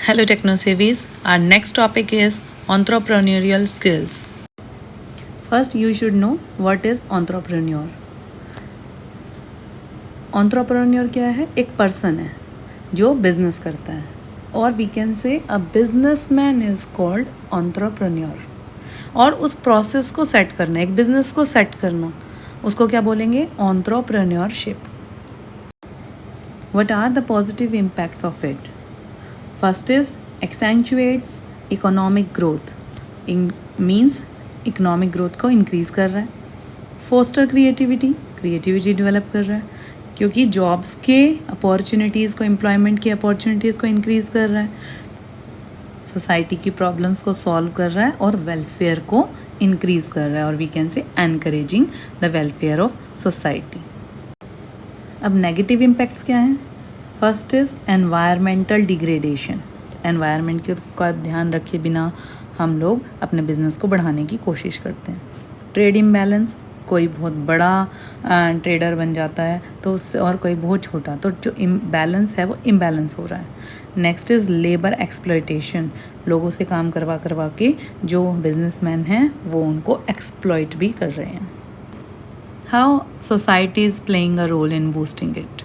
Hello Technosavies. Our next topic is entrepreneurial skills. First, you should know what is entrepreneur. Entrepreneur क्या है? एक person है जो business करता है, और we can say a businessman is called entrepreneur. और उस प्रोसेस को सेट करना, एक बिजनेस को सेट करना, उसको क्या बोलेंगे? entrepreneurship. What are the positive impacts of it? First is accentuates economic growth. Means economic growth को increase कर रहा है. Foster creativity develop कर रहा है, क्योंकि jobs के opportunities को, employment की opportunities को increase कर रहा है. Society की problems को solve कर रहा है और welfare को increase कर रहा है, और we can say encouraging the welfare of society. अब नेगेटिव इम्पैक्ट्स क्या हैं? First is environmental degradation. Environment का ध्यान रखे बिना हम लोग अपने बिजनेस को बढ़ाने की कोशिश करते हैं. ट्रेड इम्बैलेंस, कोई बहुत बड़ा ट्रेडर बन जाता है तो उससे, और कोई बहुत छोटा, तो जो इम्बैलेंस है वो इम्बैलेंस हो रहा है. Next is labour exploitation. लोगों से काम करवा के जो बिजनेसमैन हैं वो उनको एक्सप्लॉयट भी कर रहे हैं. How society is playing a role in boosting it?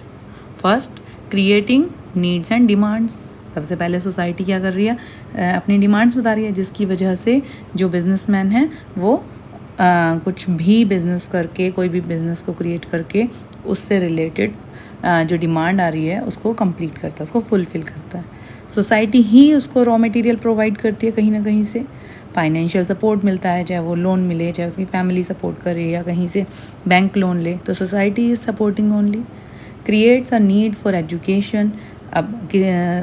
First, creating needs and demands. सबसे पहले सोसाइटी क्या कर रही है? अपनी डिमांड्स बता रही है, जिसकी वजह से जो बिजनेसमैन हैं वो कुछ भी बिजनेस करके, कोई भी बिजनेस को क्रिएट करके उससे रिलेटेड जो डिमांड आ रही है उसको कंप्लीट करता है, उसको फुलफिल करता है. सोसाइटी ही उसको रॉ मटेरियल प्रोवाइड करती है कहीं ना कहीं से. फाइनेंशियल सपोर्ट मिलता है, चाहे वो लोन मिले, चाहे उसकी फैमिली सपोर्ट करे या कहीं से बैंक लोन ले, तो society is supporting only. Creates a need for education. अब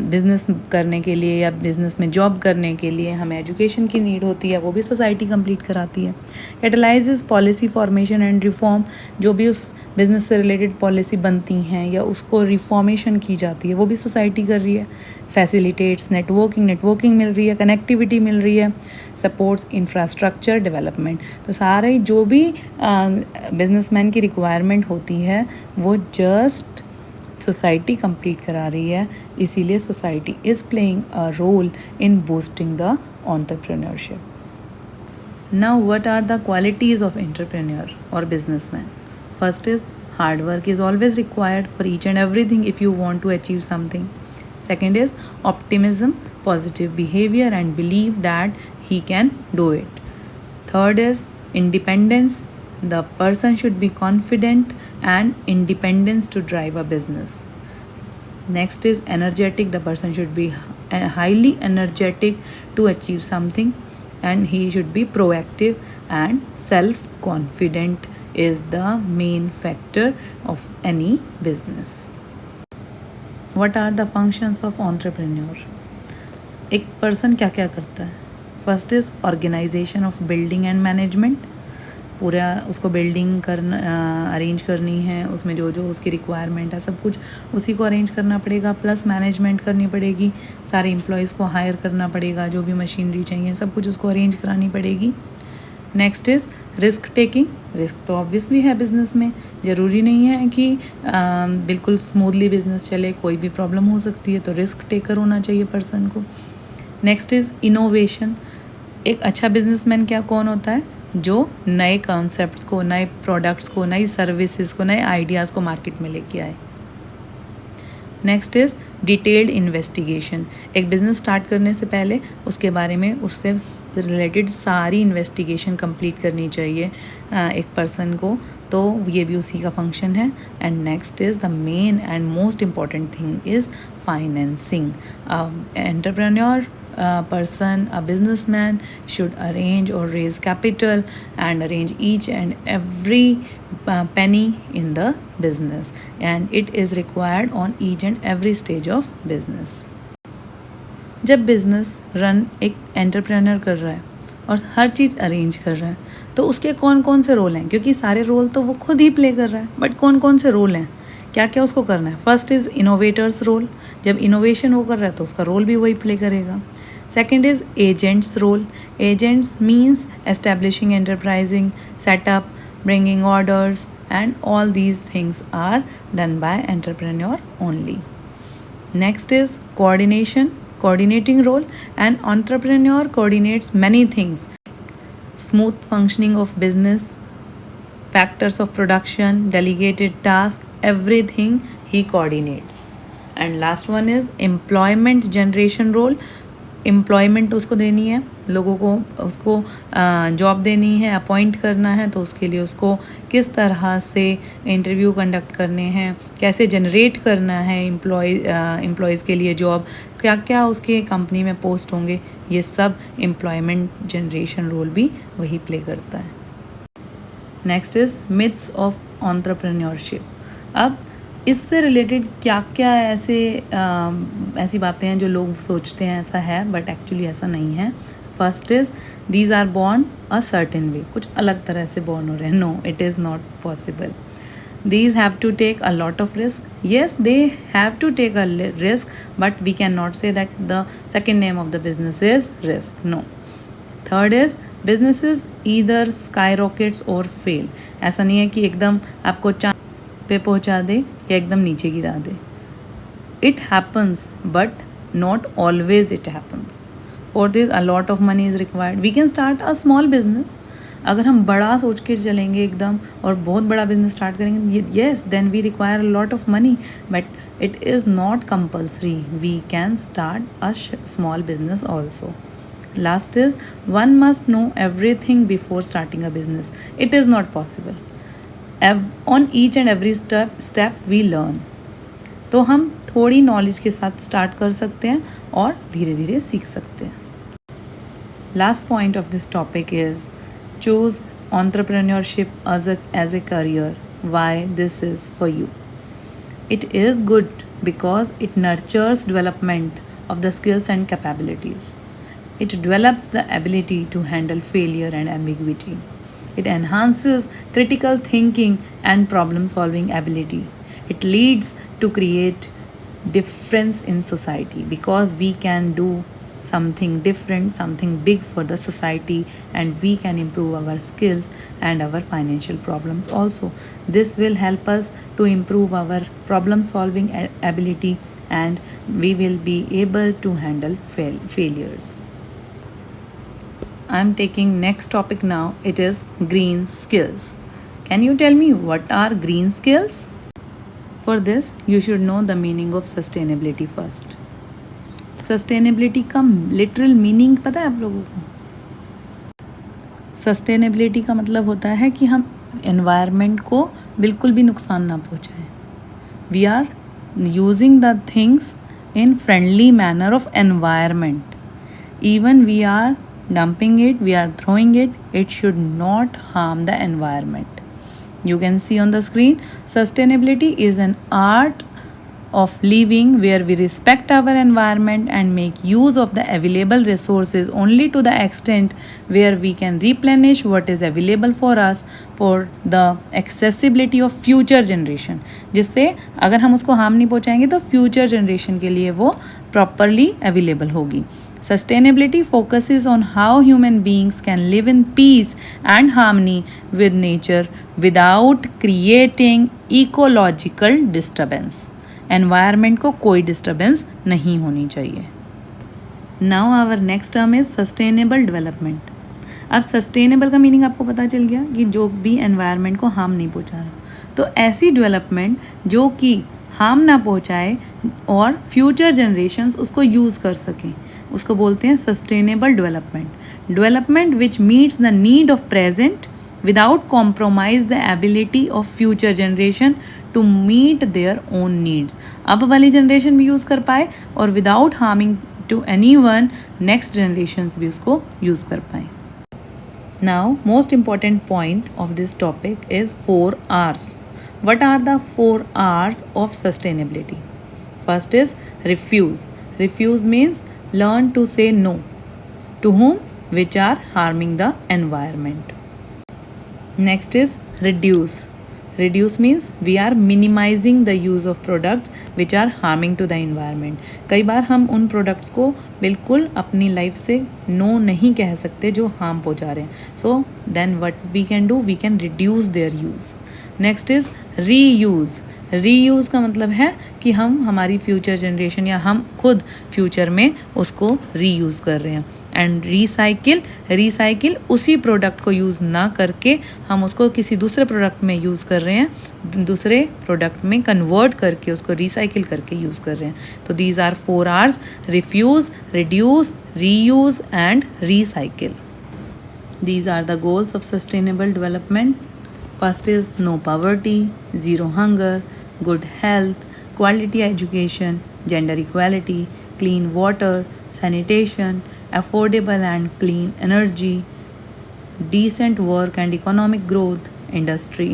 बिज़नेस करने के लिए या बिज़नेस में जॉब करने के लिए हमें एजुकेशन की नीड होती है, वो भी सोसाइटी कंप्लीट कराती है. कैटलाइजेस पॉलिसी फॉर्मेशन एंड रिफॉर्म. जो भी उस बिज़नेस से रिलेटेड पॉलिसी बनती हैं या उसको रिफॉर्मेशन की जाती है वो भी सोसाइटी कर रही है. फैसिलिटेट्स नेटवर्किंग मिल रही है, कनेक्टिविटी मिल रही है. Supports infrastructure development. तो सारे जो भी बिजनेसमैन की रिक्वायरमेंट होती है वो जस्ट सोसाइटी कंप्लीट करा रही है. इसीलिए society is playing a role in boosting the entrepreneurship. Now what are the qualities of entrepreneur और businessman? First is hard work is always required for each and everything if you want to achieve something. Second is optimism, positive behavior and belief that he can do it. Third is independence. The person should be confident and independence to drive a business. Next is energetic. The person should be highly energetic to achieve something, and he should be proactive, and self-confident is the main factor of any business. What are the functions of entrepreneur? एक person क्या क्या करता है? First is organisation of building and management. पूरा उसको building करना, arrange करनी है, उसमें जो जो उसकी रिक्वायरमेंट है सब कुछ उसी को अरेंज करना पड़ेगा. प्लस मैनेजमेंट करनी पड़ेगी, सारे एम्प्लॉयज़ को हायर करना पड़ेगा, जो भी मशीनरी चाहिए सब कुछ उसको अरेंज करानी पड़ेगी. Next is risk taking. Risk तो ऑब्वियसली है बिज़नेस में, ज़रूरी नहीं है कि बिल्कुल स्मूथली बिज़नेस चले, कोई भी प्रॉब्लम हो सकती है, तो रिस्क टेकर होना चाहिए पर्सन को. Next is innovation. एक अच्छा बिजनेसमैन क्या कौन होता है? जो नए कॉन्सेप्ट्स को, नए प्रोडक्ट्स को, नई सर्विसेज को, नए आइडियाज़ को मार्केट में लेके आए. Next is detailed investigation. एक बिज़नेस स्टार्ट करने से पहले उसके बारे में, उससे रिलेटेड सारी इन्वेस्टिगेशन कंप्लीट करनी चाहिए एक पर्सन को, तो ये भी उसी का फंक्शन है. And next is the main and most important thing is financing. Entrepreneur person, a businessman should arrange or raise capital and arrange each and every penny in the business, and it is required on each and every stage of business. जब business run एक entrepreneur कर रहा है और हर चीज़ arrange कर रहा है, तो उसके कौन कौन से रोल हैं? क्योंकि सारे रोल तो वो खुद ही प्ले कर रहा है, बट कौन कौन से रोल हैं, क्या क्या उसको करना है? First is innovator's role. जब इनोवेशन वो कर रहा है तो उसका रोल भी वही प्ले करेगा. Second is agents role. Agents means establishing, enterprising, setup, bringing orders, and all these things are done by entrepreneur only. Next is coordination. coordinating role. An entrepreneur coordinates many things: smooth functioning of business, factors of production, delegated tasks, everything he coordinates. And last one is employment generation role. Employment उसको देनी है, लोगों को उसको job देनी है, appoint करना है, तो उसके लिए उसको किस तरह से इंटरव्यू कंडक्ट करने हैं, कैसे जनरेट करना है एम्प्लॉयज़ के लिए जॉब, क्या क्या उसके कंपनी में पोस्ट होंगे, ये सब एम्प्लॉयमेंट जनरेशन रोल भी वही प्ले करता है. Next is myths of entrepreneurship. अब इससे रिलेटेड क्या क्या ऐसी बातें हैं जो लोग सोचते हैं ऐसा है, बट एक्चुअली ऐसा नहीं है. First is these are born a certain way, कुछ अलग तरह से बॉर्न हो रहे हैं. No, it is not possible. These have to take a lot of risk. Yes, they have to take a risk, but we cannot say that the second name of the business is risk. No. Third is businesses either skyrockets or fail. ऐसा नहीं है कि एकदम आपको चांद पे पहुंचा दे या एकदम नीचे गिरा दे. It happens, but not always it happens. For this, a lot of money is required. We can start a small business. अगर हम बड़ा सोच के चलेंगे एकदम और बहुत बड़ा बिजनेस स्टार्ट करेंगे, yes then we require a lot of money, but it is not compulsory. We can start a small business also. Last is one must know everything before starting a business. It is not possible. On each and every step we learn. तो हम थोड़ी knowledge के साथ start कर सकते हैं और धीरे धीरे सीख सकते हैं. Last point of this topic is choose entrepreneurship as a career. Why this is for you? It is good because it nurtures development of the skills and capabilities. It develops the ability to handle failure and ambiguity. It enhances critical thinking and problem solving ability. It leads to create difference in society because we can do something different, something big for the society, and we can improve our skills and our financial problems also. This will help us to improve our problem solving ability, and we will be able to handle failures. I am taking next topic now. It is green skills. Can you tell me what are green skills? For this, you should know the meaning of sustainability first. Sustainability का literal meaning पता है आप लोगों को? Sustainability का मतलब होता है कि हम एनवायरनमेंट को बिल्कुल भी नुकसान ना पहुंचाएं. We are using the things in friendly manner of environment. Even we are dumping it, we are throwing it, it should not harm the environment. You can see on the screen, sustainability is an art of living where we respect our environment and make use of the available resources only to the extent where we can replenish what is available for us for the accessibility of future generation. जिससे अगर हम उसको harm नहीं पहुंचाएंगे तो future generation के लिए वो प्रॉपरली अवेलेबल होगी. Sustainability focuses on how human beings can live in peace and harmony with nature without creating ecological disturbance. Environment को कोई डिस्टर्बेंस नहीं होनी चाहिए. Now our next term is sustainable development. अब सस्टेनेबल का मीनिंग आपको पता चल गया कि जो भी एनवायरनमेंट को हार्म नहीं पहुंचा रहा. तो ऐसी डेवलपमेंट जो कि हार्म ना पहुंचाए और फ्यूचर जनरेशन्स उसको यूज़ कर सकें, उसको बोलते हैं sustainable development. Development which meets the need of present without compromise the ability of future generation to meet their own needs. अब वाली जनरेशन भी यूज़ कर पाए और without harming to anyone, next generations भी उसको यूज़ कर पाए. Now, most important point of this topic is 4 R's. What are the 4 R's of sustainability? First is refuse. Refuse means learn to say no to whom which are harming the environment. Next is reduce. Reduce means we are minimizing the use of products which are harming to the environment. कई बार हम उन products को बिल्कुल अपनी life से no नहीं कह सकते जो हार्म पहुंचा रहे हैं. So then what we can do, we can reduce their use. Next is reuse. Reuse का मतलब है कि हम हमारी फ्यूचर जनरेशन या हम खुद फ्यूचर में उसको रीयूज़ कर रहे हैं। एंड रिसाइकिल उसी प्रोडक्ट को यूज़ ना करके हम उसको किसी दूसरे प्रोडक्ट में यूज़ कर रहे हैं, दूसरे प्रोडक्ट में कन्वर्ट करके उसको रिसाइकिल करके यूज़ कर रहे हैं। तो these are 4 R's: refuse, reduce, reuse and recycle. These are the goals of sustainable development. First is no poverty, zero hunger, good health, quality education, gender equality, clean water, sanitation, affordable and clean energy, decent work and economic growth, industry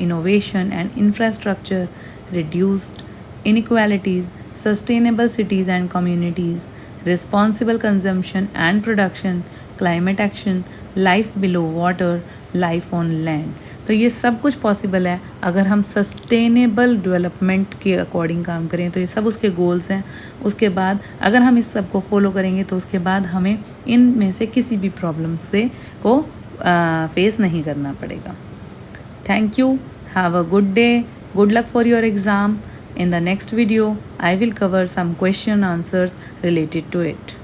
innovation and infrastructure, reduced inequalities, sustainable cities and communities, responsible consumption and production, climate action, life below water, life on land। तो ये सब कुछ possible है अगर हम sustainable development के according काम करें। तो ये सब उसके गोल्स हैं। उसके बाद अगर हम इस सब को फॉलो करेंगे तो उसके बाद हमें इनमें से किसी भी प्रॉब्लम से को फेस नहीं करना पड़ेगा। Thank you, have a good day, good luck for your exam. In the next video, I will cover some question answers related to it.